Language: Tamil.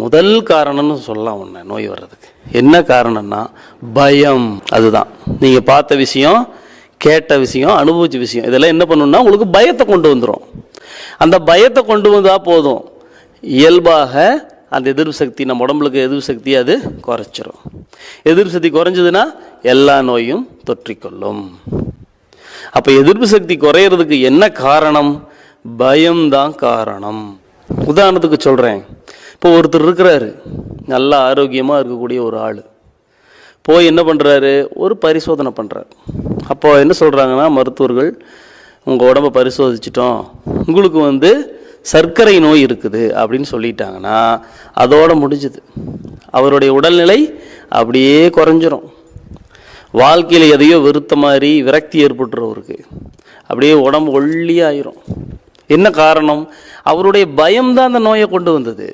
முதல் காரணம்னு சொல்லலாம் ஒன்று நோய் வர்றதுக்கு. என்ன காரணம்னா பயம். அதுதான் நீங்கள் பார்த்த விஷயம், கேட்ட விஷயம், அனுபவிச்ச விஷயம், இதெல்லாம் என்ன பண்ணணும்னா உங்களுக்கு பயத்தை கொண்டு வந்துடும். அந்த பயத்தை கொண்டு வந்தால் போதும், இயல்பாக அந்த எதிர்ப்பு சக்தி, நம்ம உடம்புக்கு எதிர்ப்பு சக்தி அது குறைச்சிரும். எதிர்ப்பு சக்தி குறைஞ்சதுன்னா எல்லா நோயும் தொற்றிக்கொள்ளும். அப்போ எதிர்ப்பு சக்தி குறையிறதுக்கு என்ன காரணம்? பயம்தான் காரணம். உதாரணத்துக்கு சொல்கிறேன், இப்போ ஒருத்தர் இருக்கிறாரு, நல்லா ஆரோக்கியமாக இருக்கக்கூடிய ஒரு ஆள், போய் என்ன பண்ணுறாரு, ஒரு பரிசோதனை பண்ணுறாரு. அப்போ என்ன சொல்கிறாங்கன்னா மருத்துவர்கள், உங்கள் உடம்பை பரிசோதிச்சிட்டோம், உங்களுக்கு சர்க்கரை நோய் இருக்குது அப்படின்னு சொல்லிட்டாங்கன்னா அதோடு முடிஞ்சுது. அவருடைய உடல்நிலை அப்படியே குறைஞ்சிரும். வாழ்க்கையில் எதையோ வெறுத்த மாதிரி விரக்தி ஏற்பட்டுறவருக்கு அப்படியே உடம்பு ஒல்லியாயிரும். என்ன காரணம்? அவருடைய பயம்தான் அந்த நோயை கொண்டு வந்தது.